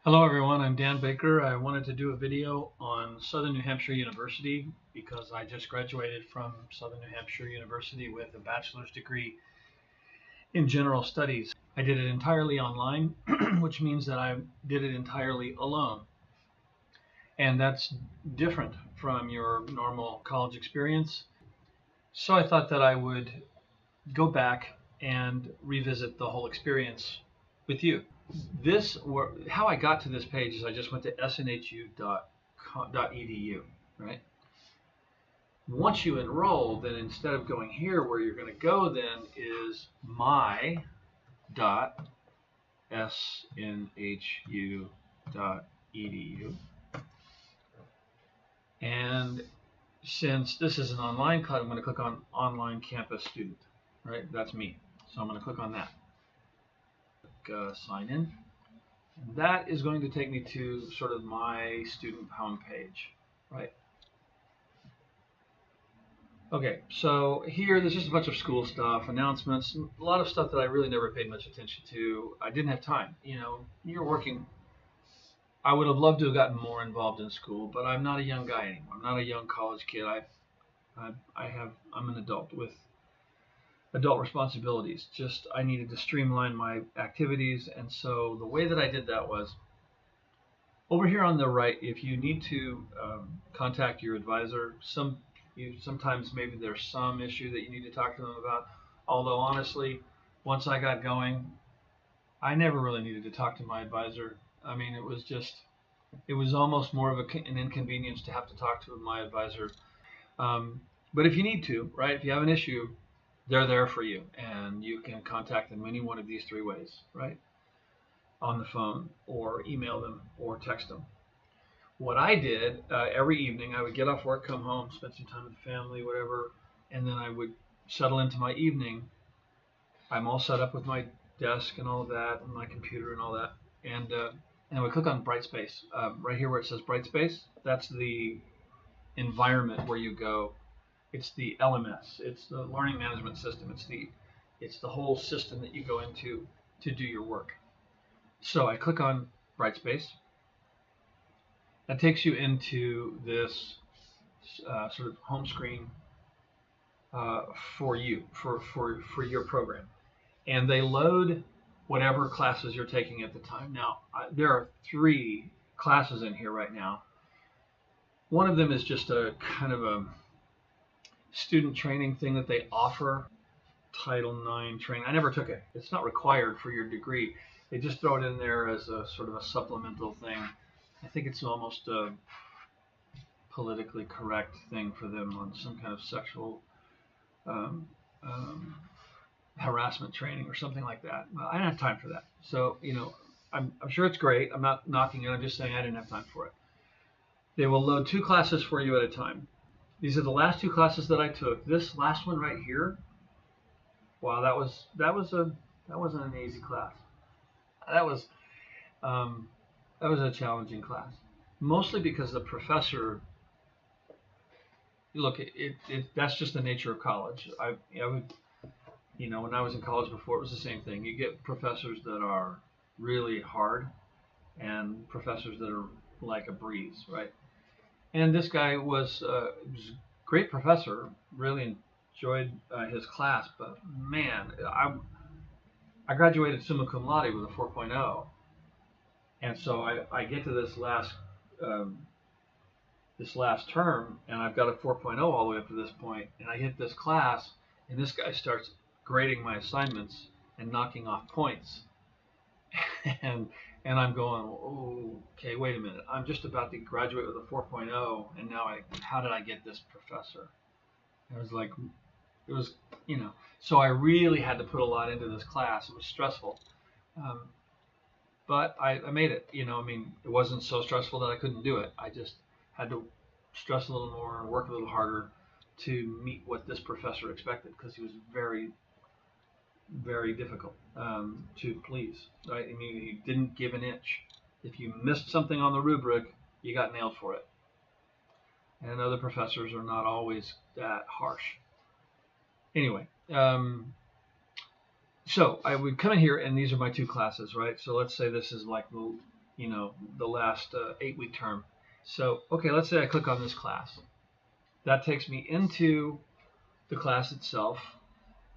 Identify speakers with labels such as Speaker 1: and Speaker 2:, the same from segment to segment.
Speaker 1: Hello everyone, I'm Dan Baker. I wanted to do a video on Southern New Hampshire University because I just graduated from Southern New Hampshire University with a bachelor's degree in general studies. I did it entirely online, which means that I did it entirely alone. And that's different from your normal college experience. So I thought that I would go back and revisit the whole experience with you. How I got to this page is I just went to snhu.edu, right? Once you enroll, then instead of going here, where you're going to go then is my.snhu.edu. And since this is an online class, I'm going to click on Online Campus Student, right? That's me. So I'm going to click on that. Sign in. And that is going to take me to sort of my student homepage, right? Okay, so here there's just a bunch of school stuff, announcements, a lot of stuff that I really never paid much attention to. I didn't have time. You know, you're working. I would have loved to have gotten more involved in school, but I'm not a young guy anymore. I'm not a young college kid. I'm an adult with adult responsibilities. Just I needed to streamline my activities, and so the way that I did that was over here on the right. If you need to contact your advisor, sometimes maybe there's some issue that you need to talk to them about. Although honestly, once I got going, I never really needed to talk to my advisor. I mean, it was almost more of an inconvenience to have to talk to my advisor. But if you need to, right? If you have an issue, they're there for you, and you can contact them any one of these three ways, right? On the phone, or email them, or text them. What I did, every evening, I would get off work, come home, spend some time with the family, whatever, and then I would settle into my evening. I'm all set up with my desk and all of that, and my computer and all that, and I would click on Brightspace. Right here where it says Brightspace, that's the environment where you go. It's the LMS. It's the learning management system. It's the whole system that you go into to do your work. So I click on Brightspace. That takes you into this sort of home screen for your program, and they load whatever classes you're taking at the time. Now there are 3 classes in here right now. One of them is just a kind of a student training thing that they offer, Title IX training. I never took it. It's not required for your degree. They just throw it in there as a sort of a supplemental thing. I think it's almost a politically correct thing for them on some kind of sexual harassment training or something like that. Well, I didn't have time for that. So, you know, I'm sure it's great. I'm not knocking it. I'm just saying I didn't have time for it. They will load 2 classes for you at a time. These are the last 2 classes that I took. This last one right here, wow, that wasn't an easy class. That was a challenging class, mostly because the professor. Look, that's just the nature of college. I would, you know, when I was in college before, it was the same thing. You get professors that are really hard, and professors that are like a breeze, right? And this guy was a great professor. Really enjoyed his class, but man, I graduated Suma Cum Laude with a 4.0, and so I get to this last term, and I've got a 4.0 all the way up to this point, and I hit this class, and this guy starts grading my assignments and knocking off points, and I'm going, oh, okay, wait a minute. I'm just about to graduate with a 4.0, and now how did I get this professor? I was like, it was, you know, so I really had to put a lot into this class. It was stressful, but I made it. You know, I mean, it wasn't so stressful that I couldn't do it. I just had to stress a little more, work a little harder to meet what this professor expected, because he was very, very difficult to please. Right? I mean, he didn't give an inch. If you missed something on the rubric, you got nailed for it. And other professors are not always that harsh. Anyway, so I would come in here, and these are my 2 classes, right? So let's say this is like the last 8-week term. So, okay, let's say I click on this class. That takes me into the class itself.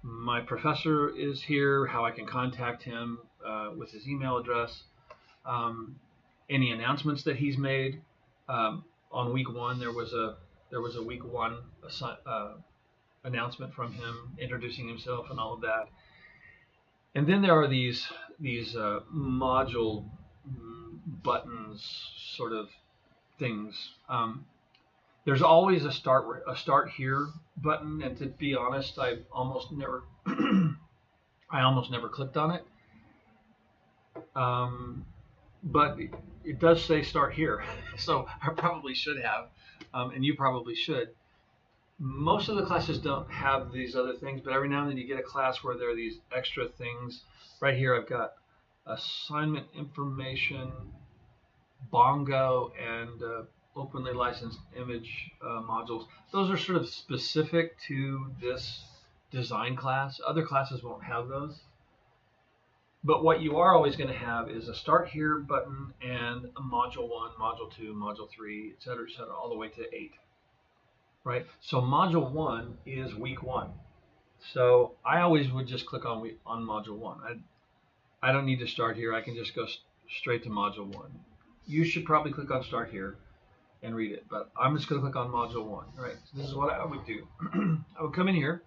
Speaker 1: My professor is here, how I can contact him with his email address, any announcements that he's made. On week 1, there was a week 1 announcement from him introducing himself and all of that. And then there are these module buttons sort of things. There's always a start here button, and to be honest, I almost never clicked on it. But it does say start here, so I probably should have, and you probably should. Most of the classes don't have these other things, but every now and then you get a class where there are these extra things. Right here I've got assignment information, bongo, and openly licensed image modules. Those are sort of specific to this design class. Other classes won't have those. But what you are always going to have is a start here button and a module 1, module 2, module 3, etc., all the way to 8. Right? So module 1 is week 1. So I always would just click on module 1. I don't need to start here. I can just go straight to module 1. You should probably click on start here and read it, but I'm just going to click on module 1. All right, so this is what I would do. I would come in here,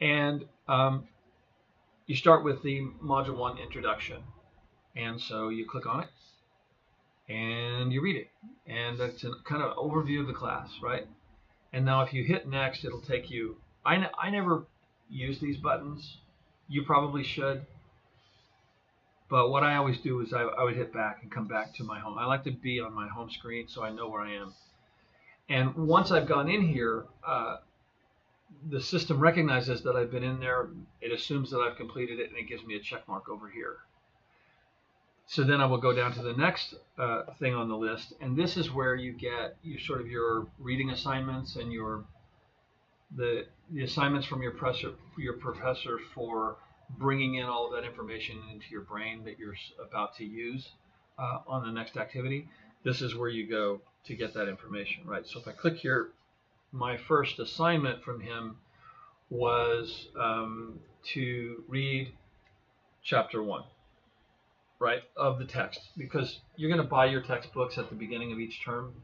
Speaker 1: and you start with the module 1 introduction, and so you click on it and you read it, and that's a kind of overview of the class, right? And now if you hit next, it'll take you. I never use these buttons. You probably should. But what I always do is I would hit back and come back to my home. I like to be on my home screen so I know where I am. And once I've gone in here, the system recognizes that I've been in there. It assumes that I've completed it, and it gives me a check mark over here. So then I will go down to the next thing on the list, and this is where you get your reading assignments and the assignments from your professor for bringing in all of that information into your brain that you're about to use on the next activity. This is where you go to get that information, right? So if I click here, my first assignment from him was to read chapter 1, right, of the text, because you're going to buy your textbooks at the beginning of each term.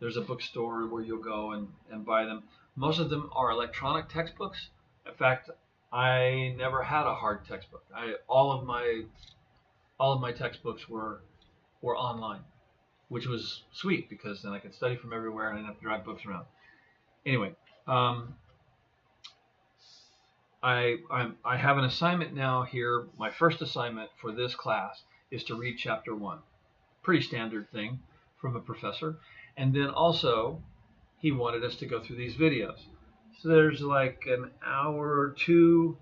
Speaker 1: There's a bookstore where you'll go and buy them. Most of them are electronic textbooks. In fact, I never had a hard textbook. All of my textbooks were online, which was sweet because then I could study from everywhere and I didn't have to drag books around. Anyway, I have an assignment now here. My first assignment for this class is to read chapter 1. Pretty standard thing from a professor. And then also, he wanted us to go through these videos. So there's like an hour or two,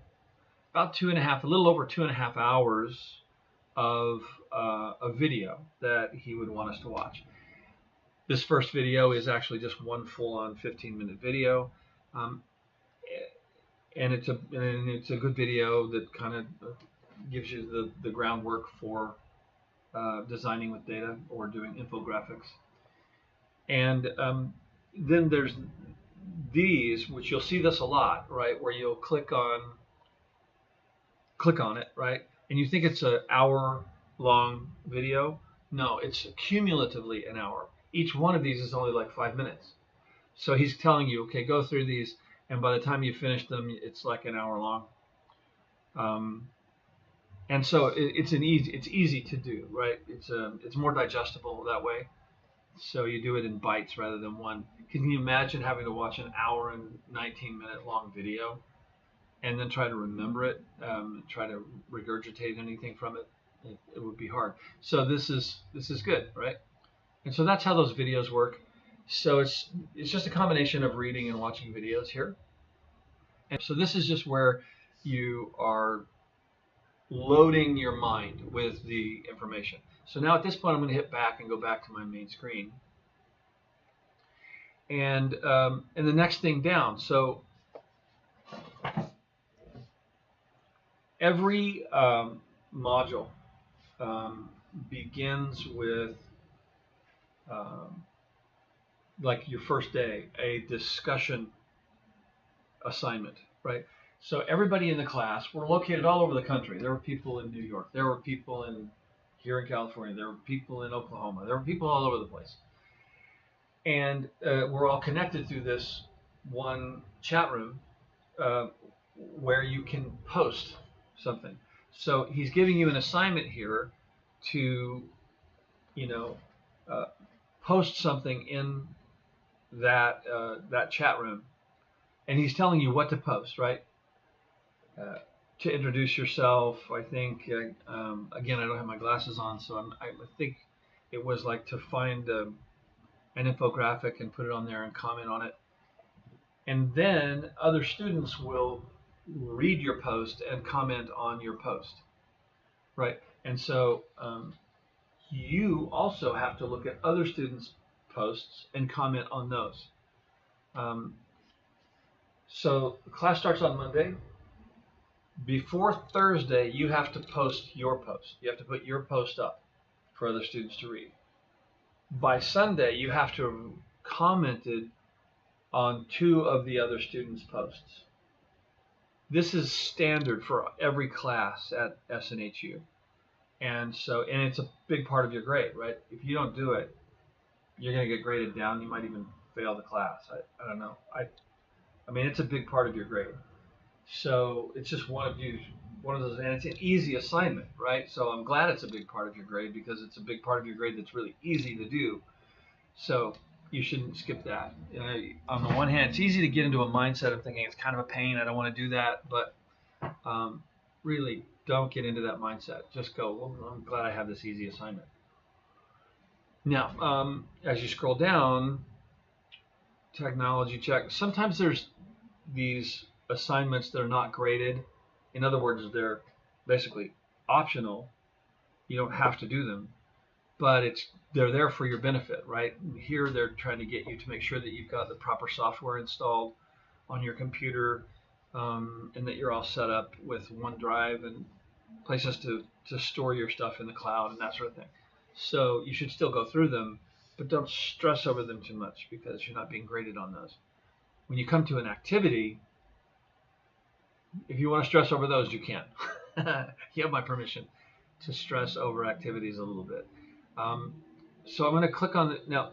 Speaker 1: about 2.5, a little over 2.5 hours of a video that he would want us to watch. This first video is actually just one full-on 15-minute video, and it's a good video that kind of gives you the groundwork for designing with data or doing infographics. And then there's these, which you'll see this a lot, right, where you'll click on it, right, and you think it's an hour-long video. No, it's cumulatively an hour. Each one of these is only like 5 minutes. So he's telling you, okay, go through these, and by the time you finish them, it's like an hour long. And so it's easy to do, right? It's more digestible that way. So you do it in bites rather than one. Can you imagine having to watch an hour and 19-minute long video and then try to remember it, try to regurgitate anything from it? It would be hard. So this is good, right? And so that's how those videos work. So it's just a combination of reading and watching videos here. And so this is just where you are loading your mind with the information. So now at this point, I'm going to hit back and go back to my main screen. And the next thing down. So every module begins with like your first day, a discussion assignment, right? So everybody in the class, we're located all over the country. There were people in New York. There were people here in California. There were people in Oklahoma. There were people all over the place. And we're all connected through this one chat room uh, where you can post something. So he's giving you an assignment here to, you know, uh, post something in that chat room, and he's telling you what to post, right? Uh, to introduce yourself, I think. Again, I don't have my glasses on, so I think it was like to find an infographic and put it on there and comment on it. And then other students will read your post and comment on your post, right? And so you also have to look at other students' posts and comment on those. So the class starts on Monday. Before Thursday, you have to post your post. You have to put your post up for other students to read. By Sunday, you have to have commented on 2 of the other students' posts. This is standard for every class at SNHU. And it's a big part of your grade, right? If you don't do it, you're going to get graded down. You might even fail the class. I don't know. I mean, it's a big part of your grade. So it's just one of those, and it's an easy assignment, right? So I'm glad it's a big part of your grade because it's a big part of your grade that's really easy to do. So you shouldn't skip that. On the one hand, it's easy to get into a mindset of thinking it's kind of a pain, I don't want to do that, but really don't get into that mindset. Just go, well, I'm glad I have this easy assignment. Now, as you scroll down, technology check. Sometimes there's these assignments that are not graded. In other words, they're basically optional. You don't have to do them, but they're there for your benefit, right? Here they're trying to get you to make sure that you've got the proper software installed on your computer, and that you're all set up with OneDrive and places to store your stuff in the cloud and that sort of thing. So you should still go through them, but don't stress over them too much because you're not being graded on those. When you come to an activity, if you want to stress over those, you can. You have my permission to stress over activities a little bit. So I'm going to click on it. Now,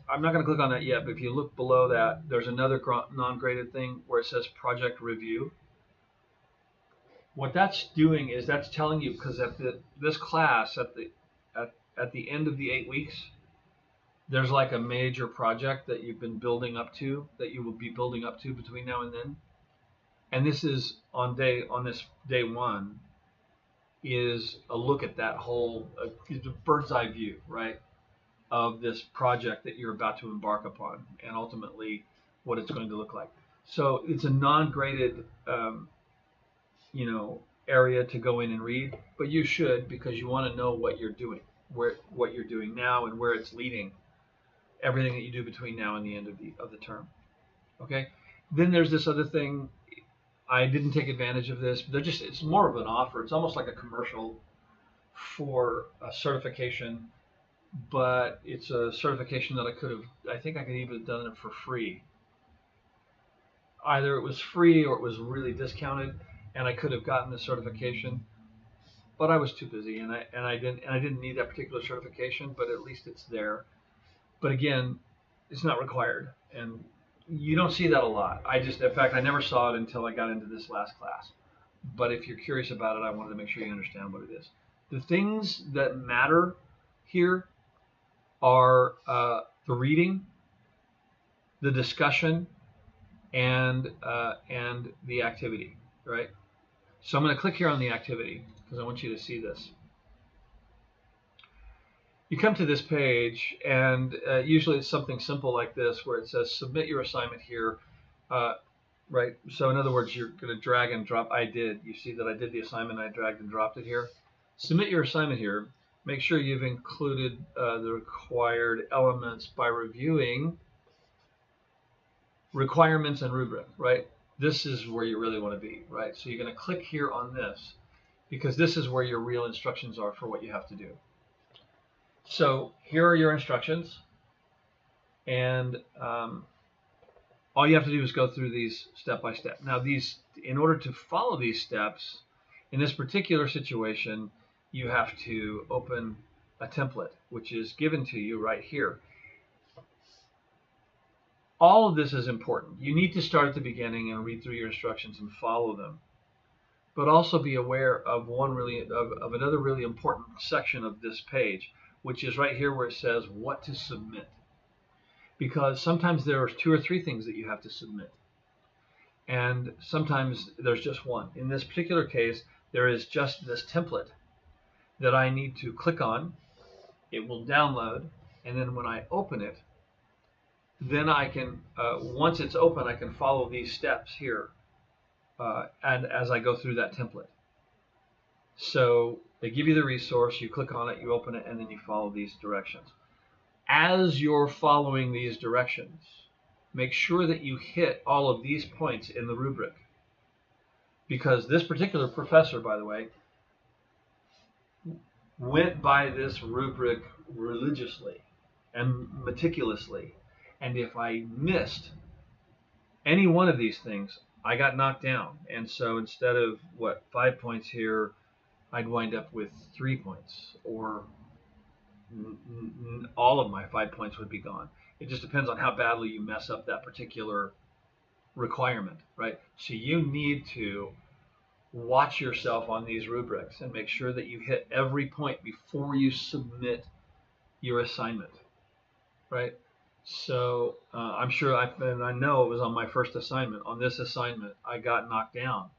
Speaker 1: I'm not going to click on that yet, but if you look below that, there's another non-graded thing where it says project review. What that's doing is that's telling you, because at this class, at the end of the 8 weeks, there's like a major project that you've been building up to, that you will be building up to between now and then. And this is on this day 1 is a look at that whole bird's eye view, right, of this project that you're about to embark upon, and ultimately what it's going to look like. So it's a non-graded, area to go in and read, but you should, because you want to know what you're doing, what you're doing now, and where it's leading. Everything that you do between now and the end of the term. Okay. Then there's this other thing. I didn't take advantage of this, but it's more of an offer. It's almost like a commercial for a certification, but it's a certification that I think I could even have done it for free. Either it was free or it was really discounted, and I could have gotten the certification, but I was too busy, and I didn't need that particular certification, but at least it's there. But again, it's not required, and you don't see that a lot. In fact, I never saw it until I got into this last class. But if you're curious about it, I wanted to make sure you understand what it is. The things that matter here are the reading, the discussion, and the activity, right? So I'm going to click here on the activity because I want you to see this. You come to this page, and usually it's something simple like this, where it says submit your assignment here, right? So in other words, you're going to drag and drop. You see that I did the assignment, I dragged and dropped it here. Submit your assignment here. Make sure you've included the required elements by reviewing requirements and rubric, right? This is where you really want to be, right? So you're going to click here on this, because this is where your real instructions are for what you have to do. So here are your instructions, and all you have to do is go through these step by step. Now, in order to follow these steps, in this particular situation, you have to open a template, which is given to you right here. All of this is important. You need to start at the beginning and read through your instructions and follow them, but also be aware of another really important section of this page, which is right here where it says what to submit. Because sometimes there are 2 or 3 things that you have to submit, and sometimes there's just one. In this particular case, there is just this template that I need to click on. It will download, and then when I open it, then I can, once it's open, I can follow these steps here, and as I go through that template. So they give you the resource, you click on it, you open it, and then you follow these directions. As you're following these directions, make sure that you hit all of these points in the rubric. Because this particular professor, by the way, went by this rubric religiously and meticulously. And if I missed any one of these things, I got knocked down. And so instead of 5 points here, I'd wind up with 3 points, or all of my 5 points would be gone. It just depends on how badly you mess up that particular requirement, right? So you need to watch yourself on these rubrics and make sure that you hit every point before you submit your assignment, right? So I'm sure, I know it was on my first assignment. On this assignment, I got knocked down.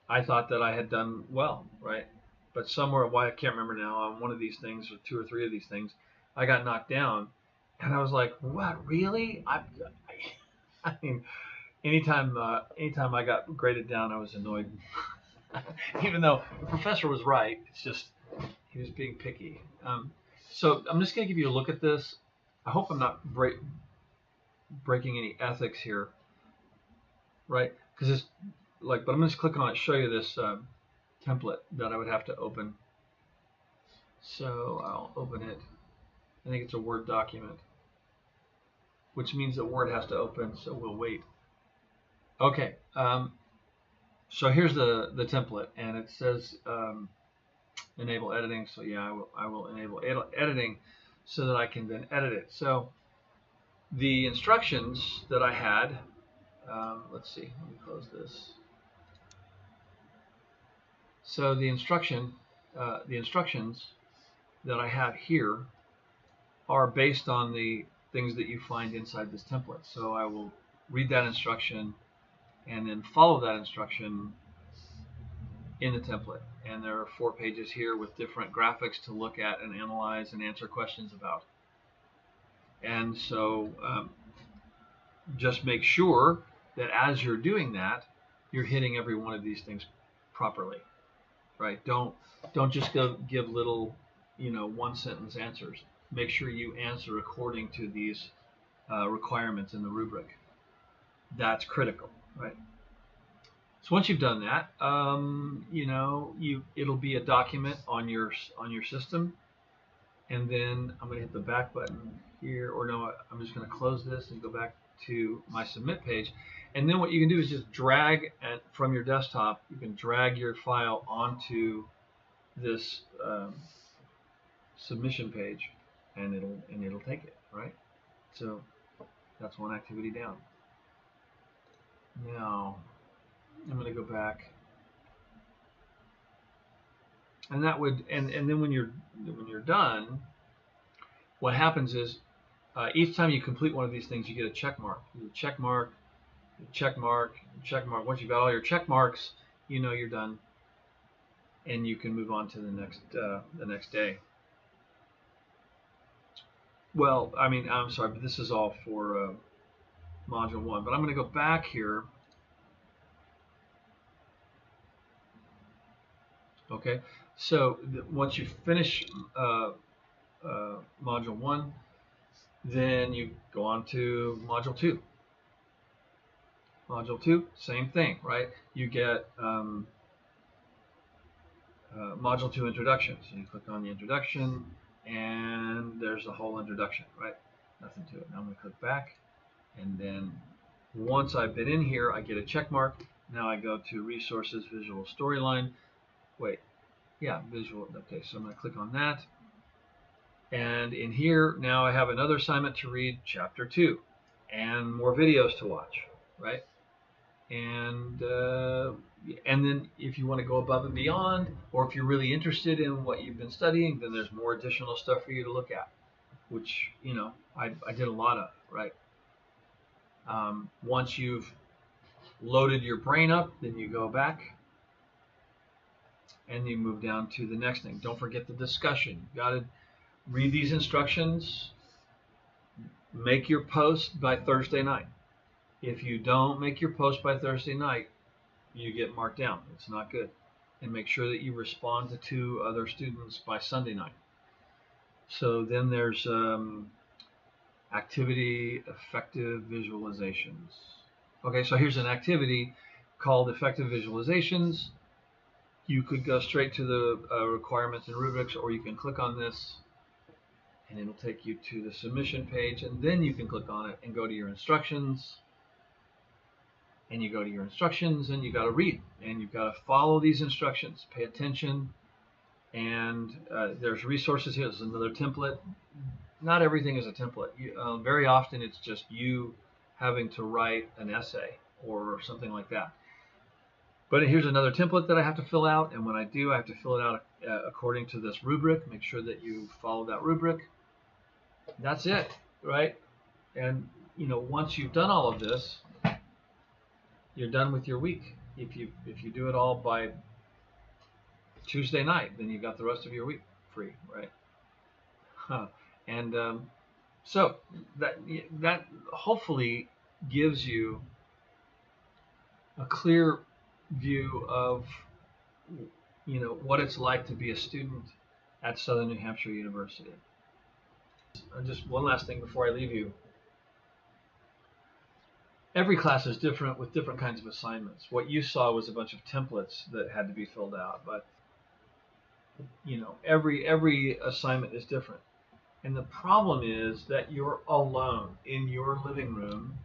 Speaker 1: I thought that I had done well, right? But somewhere, I can't remember now, on one of these things, or 2 or 3 of these things, I got knocked down, and I was like, "What, really?" I mean, anytime I got graded down, I was annoyed, even though the professor was right. It's just he was being picky. So I'm just going to give you a look at this. I hope I'm not breaking any ethics here, right? Because it's but I'm going to just click on it, show you this template that I would have to open. So I'll open it. I think it's a Word document, which means that Word has to open, so we'll wait. Okay, so here's the template, and it says enable editing. So yeah, I will enable editing so that I can then edit it. So the instructions that I had, let's see, let me close this. So the instructions that I have here are based on the things that you find inside this template. So I will read that instruction and then follow that instruction in the template. And there are 4 pages here with different graphics to look at and analyze and answer questions about. And so just make sure that as you're doing that, you're hitting every one of these things properly, right? Don't just go give little, 1-sentence answers. Make sure you answer according to these requirements in the rubric. That's critical, right? So once you've done that, it'll be a document on your system, and then I'm going to hit the back button here, or no, I'm just going to close this and go back to my submit page. And then what you can do is just drag from your desktop. You can drag your file onto this submission page, and it'll take it, right? So that's one activity down. Now I'm going to go back, and that would and then when you're done, what happens is each time you complete one of these things, you get a check mark. You check mark, check mark, check mark. Once you've got all your check marks, you're done, and you can move on to the next day. Well, I'm sorry, but this is all for module 1. But I'm going to go back here. Okay, so once you finish module 1, then you go on to module 2. Module 2, same thing, right? You get module 2 introduction. So you click on the introduction, and there's the whole introduction, right? Nothing to it. Now I'm going to click back, and then once I've been in here, I get a check mark. Now I go to resources, visual storyline. Wait, yeah, visual. Okay, so I'm going to click on that. And in here, now I have another assignment to read, chapter 2, and more videos to watch, right? And then if you want to go above and beyond, or if you're really interested in what you've been studying, then there's more additional stuff for you to look at, which, I did a lot of, right? Once you've loaded your brain up, then you go back and you move down to the next thing. Don't forget the discussion. You got to read these instructions, make your post by Thursday night. If you don't make your post by Thursday night, you get marked down. It's not good. And make sure that you respond to 2 other students by Sunday night. So then there's activity effective visualizations. Okay, so here's an activity called effective visualizations. You could go straight to the requirements and rubrics, or you can click on this and it'll take you to the submission page, and then you can click on it and go to your instructions. And you go to your instructions and you got to read, and you've got to follow these instructions, pay attention. And there's resources here. There's another template. Not everything is a template. Very often it's just you having to write an essay or something like that. But here's another template that I have to fill out, and when I do, I have to fill it out according to this rubric. Make sure that you follow that rubric. That's it, right? And once you've done all of this, you're done with your week. If you do it all by Tuesday night, then you've got the rest of your week free, right? And so that hopefully gives you a clear view of what it's like to be a student at Southern New Hampshire University. Just one last thing before I leave you. Every class is different with different kinds of assignments. What you saw was a bunch of templates that had to be filled out, but every assignment is different. And the problem is that you're alone in your living room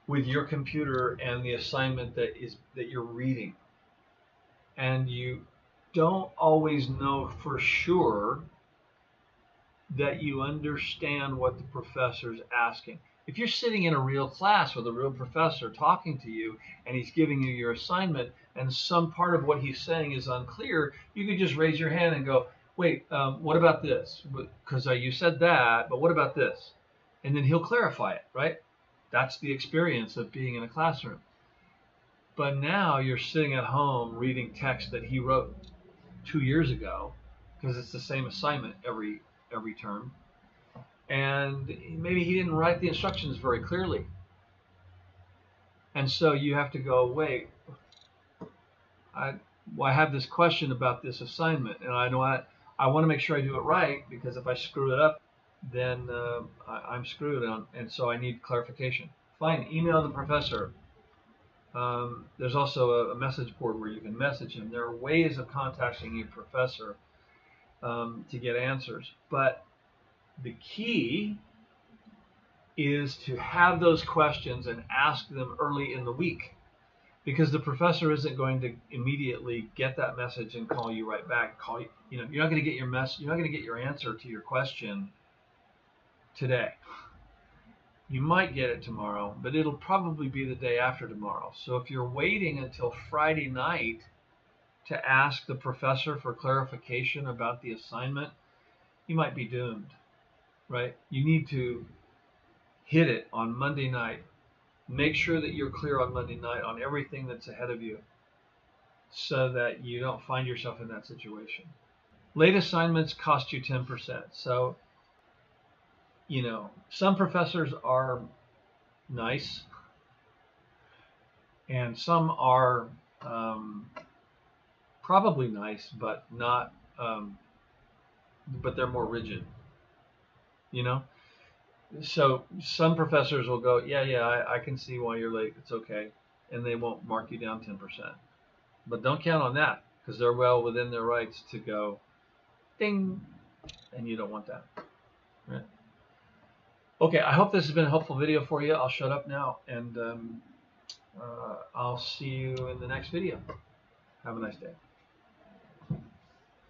Speaker 1: with your computer and the assignment that you're reading. And you don't always know for sure that you understand what the professor's asking. If you're sitting in a real class with a real professor talking to you and he's giving you your assignment and some part of what he's saying is unclear, you could just raise your hand and go, wait, what about this? Because you said that, but what about this? And then he'll clarify it, right? That's the experience of being in a classroom. But now you're sitting at home reading text that he wrote 2 years ago, because it's the same assignment every term. And maybe he didn't write the instructions very clearly. And so you have to go, wait, I have this question about this assignment, and I want to make sure I do it right, because if I screw it up, then I'm screwed, and so I need clarification. Fine, email the professor. There's also a message board where you can message him. There are ways of contacting your professor to get answers, but the key is to have those questions and ask them early in the week, because the professor isn't going to immediately get that message and call you right back. You're not going to get you're not going to get your answer to your question today. You might get it tomorrow, but it'll probably be the day after tomorrow. So if you're waiting until Friday night to ask the professor for clarification about the assignment, you might be doomed, right? You need to hit it on Monday night. Make sure that you're clear on Monday night on everything that's ahead of you, so that you don't find yourself in that situation. Late assignments cost you 10%. So, some professors are nice, and some are probably nice, but not, but they're more rigid, So some professors will go, yeah, I can see why you're late. It's okay. And they won't mark you down 10%. But don't count on that, because they're well within their rights to go, ding, and you don't want that. Right? Okay, I hope this has been a helpful video for you. I'll shut up now, and I'll see you in the next video. Have a nice day.